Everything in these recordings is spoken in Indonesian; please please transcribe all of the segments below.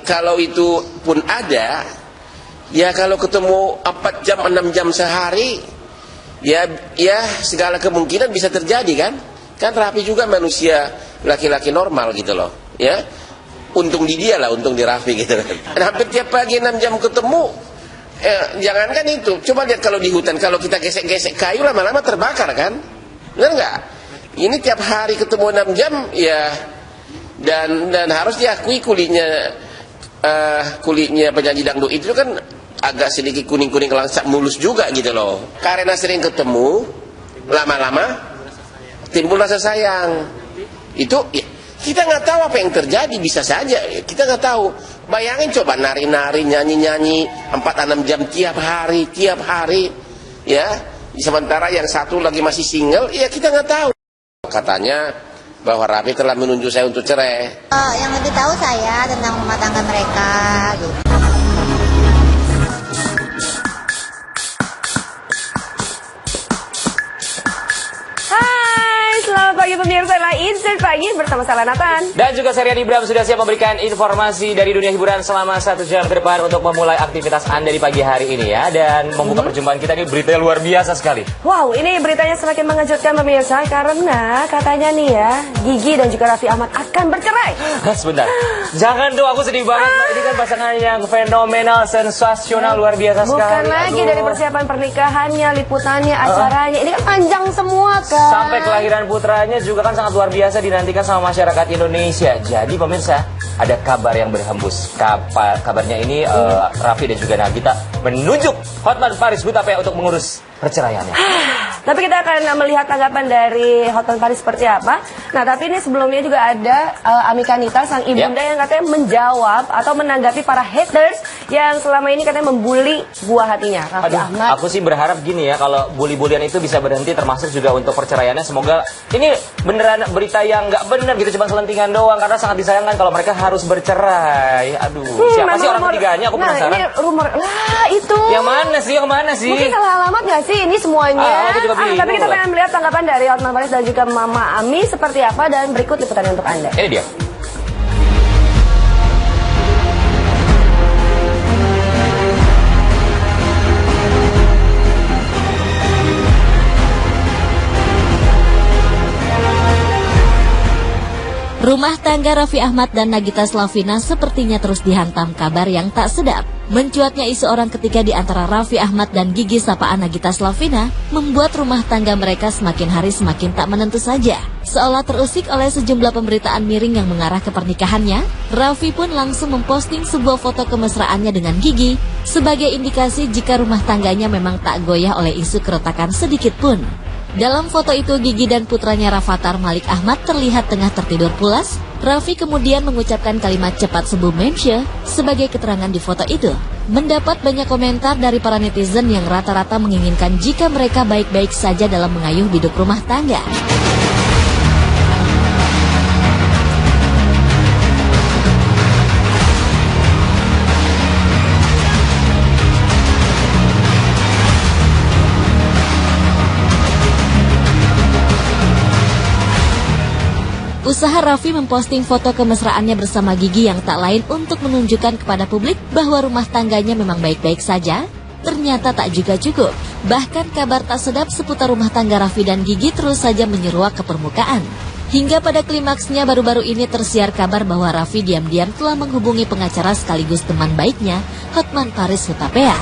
Kalau itu pun ada, ya kalau ketemu 4 jam 6 jam sehari, ya segala kemungkinan bisa terjadi kan? Kan Raffi juga manusia laki-laki normal gitu loh, ya. Untung di dia lah, untung di Raffi gitu kan. Hampir tiap pagi 6 jam ketemu. Jangankan itu, coba lihat kalau di hutan, kalau kita gesek-gesek kayu lama-lama terbakar kan? Benar nggak? Ini tiap hari ketemu 6 jam, ya. Dan harus diakui kulitnya penyanyi dangdut itu kan agak sedikit kuning-kuning langsat mulus juga gitu loh. Karena sering ketemu, lama-lama timbul rasa sayang. Itu ya, kita nggak tahu apa yang terjadi, bisa saja kita nggak tahu. Bayangin coba nari-nari, nyanyi-nyanyi 4-6 jam tiap hari, ya. Sementara yang satu lagi masih single, ya kita nggak tahu. Katanya bahwa Raffi telah menunjuk saya untuk cerai. Yang lebih tahu saya tentang rumah tangga mereka gitu. Selamat pagi pemirsa, adalah Insert Pagi bersama saya Nathan. Dan juga Serian Ibram sudah siap memberikan informasi dari dunia hiburan selama 1 jam ke depan untuk memulai aktivitas Anda di pagi hari ini ya. Dan membuka perjumpaan kita ini berita luar biasa sekali. Wow, ini beritanya semakin mengejutkan pemirsa karena katanya nih ya, Gigi dan juga Raffi Ahmad akan bercerai. Sebentar, jangan tuh, aku sedih banget. Ini kan pasangan yang fenomenal, sensasional, luar biasa sekali. Bukan lagi dari persiapan pernikahannya, liputannya, acaranya. Ini kan panjang semua kan. Sampai kelahiran putranya juga kan sangat luar biasa dinantikan sama masyarakat Indonesia. Jadi pemirsa, ada kabar yang berhembus. Kabarnya ini Raffi dan juga Nagita menunjuk Hotman Paris Hutapea untuk mengurus perceraiannya. Tapi kita akan melihat tanggapan dari Hotman Paris seperti apa. Nah, tapi ini sebelumnya juga ada Amika Nita, sang ibunda yang katanya menjawab atau menanggapi para haters yang selama ini katanya membuli buah hatinya, Raffi Ahmad. Aku sih berharap gini ya, kalau bully-bulian itu bisa berhenti, termasuk juga untuk perceraiannya. Semoga ini beneran berita yang nggak benar gitu, cuma selentingan doang, karena sangat disayangkan kalau mereka harus bercerai. Aduh, siapa sih orang ketiganya? Aku penasaran. Nah, ini rumor lah itu. Yang mana sih? Mungkin salah alamat nggak sih ini semuanya? Tapi kita pengen melihat tanggapan dari Hotman Paris dan juga Mama Ami seperti apa, dan berikut liputannya untuk Anda. Ini dia. Rumah tangga Raffi Ahmad dan Nagita Slavina sepertinya terus dihantam kabar yang tak sedap. Mencuatnya isu orang ketiga di antara Raffi Ahmad dan Gigi sapaan Nagita Slavina membuat rumah tangga mereka semakin hari semakin tak menentu saja. Seolah terusik oleh sejumlah pemberitaan miring yang mengarah ke pernikahannya, Raffi pun langsung memposting sebuah foto kemesraannya dengan Gigi sebagai indikasi jika rumah tangganya memang tak goyah oleh isu keretakan sedikit pun. Dalam foto itu, Gigi dan putranya Rafathar Malik Ahmad terlihat tengah tertidur pulas. Raffi kemudian mengucapkan kalimat cepat sembuh mensya sebagai keterangan di foto itu. Mendapat banyak komentar dari para netizen yang rata-rata menginginkan jika mereka baik-baik saja dalam mengayuh biduk rumah tangga. Usaha Raffi memposting foto kemesraannya bersama Gigi yang tak lain untuk menunjukkan kepada publik bahwa rumah tangganya memang baik-baik saja, ternyata tak juga cukup. Bahkan kabar tak sedap seputar rumah tangga Raffi dan Gigi terus saja menyeruak ke permukaan. Hingga pada klimaksnya baru-baru ini tersiar kabar bahwa Raffi diam-diam telah menghubungi pengacara sekaligus teman baiknya, Hotman Paris Hutapea.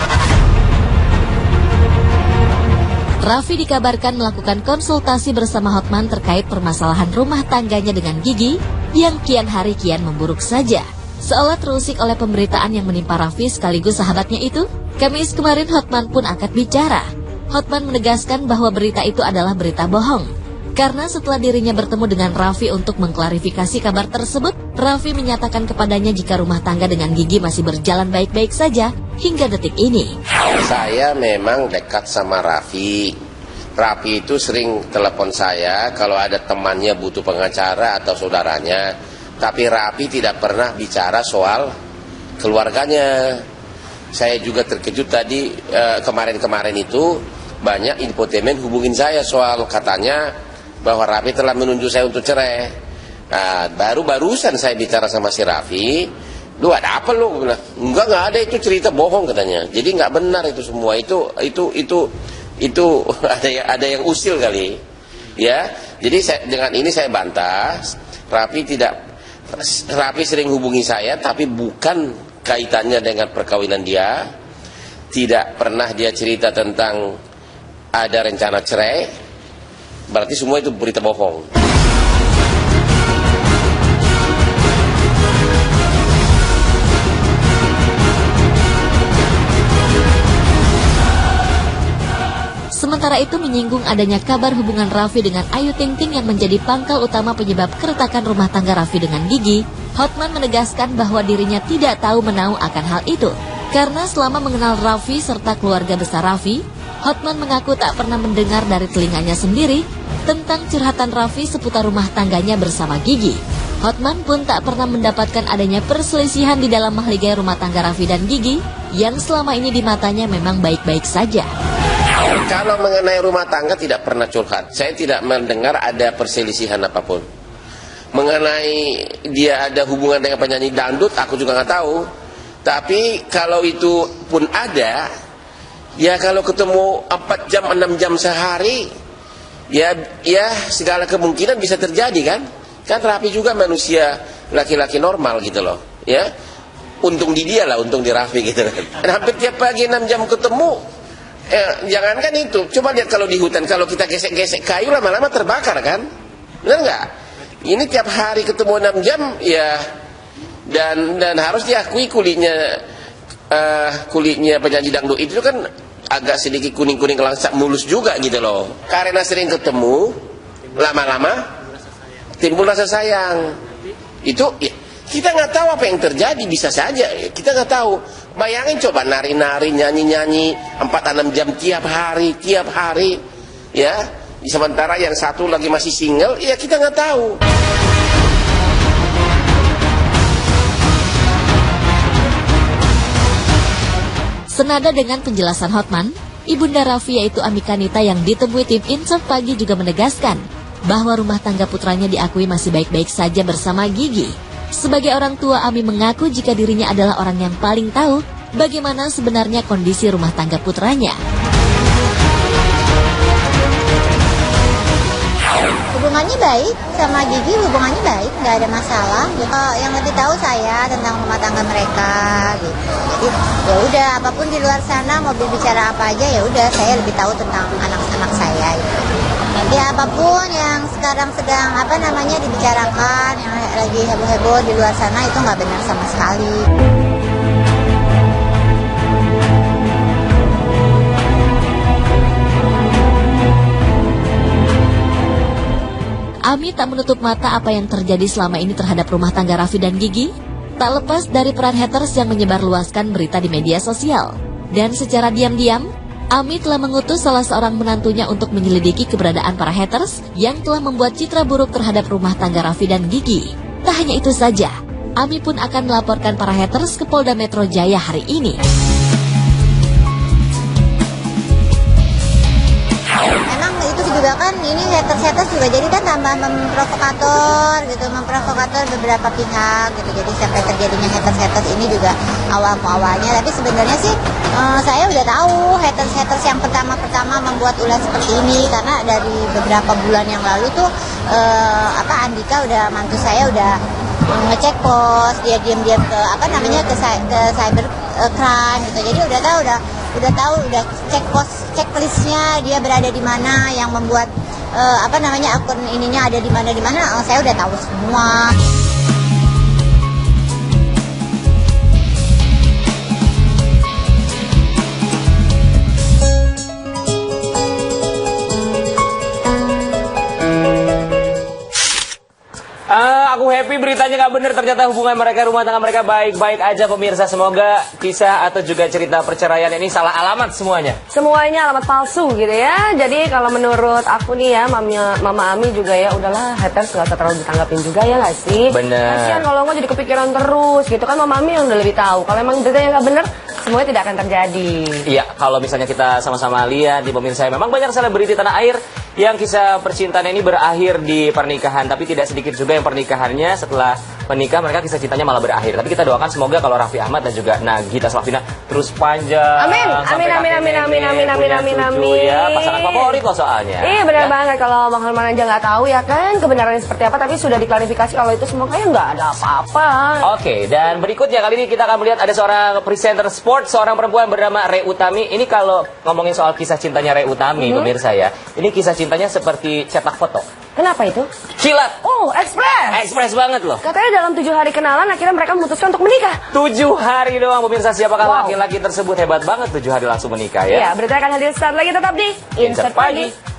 Raffi dikabarkan melakukan konsultasi bersama Hotman terkait permasalahan rumah tangganya dengan Gigi yang kian hari kian memburuk saja. Seolah terusik oleh pemberitaan yang menimpa Raffi sekaligus sahabatnya itu, Kamis kemarin Hotman pun angkat bicara. Hotman menegaskan bahwa berita itu adalah berita bohong. Karena setelah dirinya bertemu dengan Raffi untuk mengklarifikasi kabar tersebut, Raffi menyatakan kepadanya jika rumah tangga dengan Gigi masih berjalan baik-baik saja hingga detik ini. Saya memang dekat sama Raffi. Raffi itu sering telepon saya kalau ada temannya butuh pengacara atau saudaranya. Tapi Raffi tidak pernah bicara soal keluarganya. Saya juga terkejut tadi kemarin-kemarin itu banyak infotainment hubungin saya soal katanya bahwa Raffi telah menunjuk saya untuk cerai. Nah, barusan saya bicara sama si Raffi, Lu ada apa lu? Bilang, enggak ada, itu cerita bohong katanya. Jadi nggak benar itu semua. Itu ada yang usil kali. Ya. Jadi dengan ini saya bantah. Raffi sering hubungi saya, tapi bukan kaitannya dengan perkawinan dia. Tidak pernah dia cerita tentang ada rencana cerai. Berarti semua itu berita bohong. Sementara itu menyinggung adanya kabar hubungan Raffi dengan Ayu Ting Ting yang menjadi pangkal utama penyebab keretakan rumah tangga Raffi dengan Gigi, Hotman menegaskan bahwa dirinya tidak tahu menau akan hal itu. Karena selama mengenal Raffi serta keluarga besar Raffi, Hotman mengaku tak pernah mendengar dari telinganya sendiri tentang curhatan Raffi seputar rumah tangganya bersama Gigi. Hotman pun tak pernah mendapatkan adanya perselisihan di dalam mahligai rumah tangga Raffi dan Gigi yang selama ini di matanya memang baik-baik saja. Kalau mengenai rumah tangga tidak pernah curhat. Saya tidak mendengar ada perselisihan apapun. Mengenai dia ada hubungan dengan penyanyi dangdut, aku juga nggak tahu. Tapi kalau itu pun ada, ya kalau ketemu 4 jam 6 jam sehari, ya segala kemungkinan bisa terjadi kan? Kan Raffi juga manusia laki-laki normal gitu loh, ya. Untung di dia lah, untung di Raffi gitu kan. Hampir tiap pagi 6 jam ketemu. Jangankan itu, coba lihat kalau di hutan, kalau kita gesek-gesek kayu lama-lama terbakar kan, benar nggak? Ini tiap hari ketemu 6 jam, ya, dan harus diakui kulitnya penyanyi dangdut itu kan agak sedikit kuning-kuning langsat mulus juga gitu loh. Karena sering ketemu, lama-lama timbul rasa sayang. Itu ya, kita nggak tahu apa yang terjadi, bisa saja kita nggak tahu. Bayangin coba nari-nari, nyanyi-nyanyi 4-6 jam tiap hari, ya. Sementara yang satu lagi masih single, ya kita nggak tahu. Senada dengan penjelasan Hotman, ibunda Raffi yaitu Ami Kanita yang ditemui tim Insaf Pagi juga menegaskan bahwa rumah tangga putranya diakui masih baik-baik saja bersama Gigi. Sebagai orang tua, Ami mengaku jika dirinya adalah orang yang paling tahu bagaimana sebenarnya kondisi rumah tangga putranya. Hubungannya baik, sama Gigi hubungannya baik, nggak ada masalah. Yang lebih tahu saya tentang rumah tangga mereka, gitu. Jadi ya udah, apapun di luar sana mau berbicara apa aja ya udah, saya lebih tahu tentang anak-anak saya. Gitu. Ya apapun yang sekarang sedang dibicarakan, yang lagi heboh-heboh di luar sana itu nggak benar sama sekali. Ami tak menutup mata apa yang terjadi selama ini terhadap rumah tangga Raffi dan Gigi, tak lepas dari peran haters yang menyebarluaskan berita di media sosial. Dan secara diam-diam, Ami telah mengutus salah seorang menantunya untuk menyelidiki keberadaan para haters yang telah membuat citra buruk terhadap rumah tangga Raffi dan Gigi. Tak hanya itu saja, Ami pun akan melaporkan para haters ke Polda Metro Jaya hari ini. Memang itu juga kan, ini haters juga jadi kan tambah memprovokator beberapa pihak gitu. Jadi sampai terjadinya haters ini juga awalnya. Tapi sebenarnya sih saya udah tahu haters yang pertama membuat ulah seperti ini, karena dari beberapa bulan yang lalu tuh Andika mantu saya udah ngecek pos, dia diam-diam ke cybercrime gitu. Jadi udah tahu cek pos, checklistnya dia berada di mana, yang membuat akun ininya ada di mana, saya udah tahu semua. Aku happy beritanya nggak bener, ternyata hubungan mereka, rumah tangga mereka baik-baik aja pemirsa. Semoga kisah atau juga cerita perceraian ini salah alamat semuanya. Semuanya alamat palsu gitu ya. Jadi kalau menurut aku nih ya, Mama Ami juga ya, udahlah haters nggak usah terlalu ditanggapin juga ya nggak sih? Bener. Kasian kalau nggak jadi kepikiran terus gitu kan. Mama Ami yang udah lebih tahu. Kalau emang beritanya nggak bener, semuanya tidak akan terjadi. Iya, kalau misalnya kita sama-sama lihat di pemirsa, memang banyak selebriti tanah air yang kisah percintaan ini berakhir di pernikahan, tapi tidak sedikit juga yang pernikahannya setelah menikah, mereka kisah cintanya malah berakhir. Tapi kita doakan semoga kalau Raffi Ahmad dan juga Nagita Slavina terus panjang. Amin, sampai amin, amin, amin, amin, amin, amin, amin. Ya, pasangan favorit loh soalnya. Iya benar Ya. banget, kalau Bang Herman aja nggak tahu ya kan kebenarannya seperti apa, tapi sudah diklarifikasi kalau itu semua kayak nggak ada apa-apa. Oke, dan berikutnya kali ini kita akan melihat ada seorang presenter sport, seorang perempuan bernama Rey Utami. Ini kalau ngomongin soal kisah cintanya Rey Utami, pemirsa ya, ini kisah cintanya seperti cetak foto. Kenapa itu? Kilat. Oh, ekspres. Ekspres banget loh. Katanya dalam 7 hari kenalan akhirnya mereka memutuskan untuk menikah. 7 hari doang pemirsa, siapakah Wow. laki-laki tersebut? Hebat banget 7 hari langsung menikah ya. Iya, berita akan hadir saat lagi, tetap di Insert Pagi.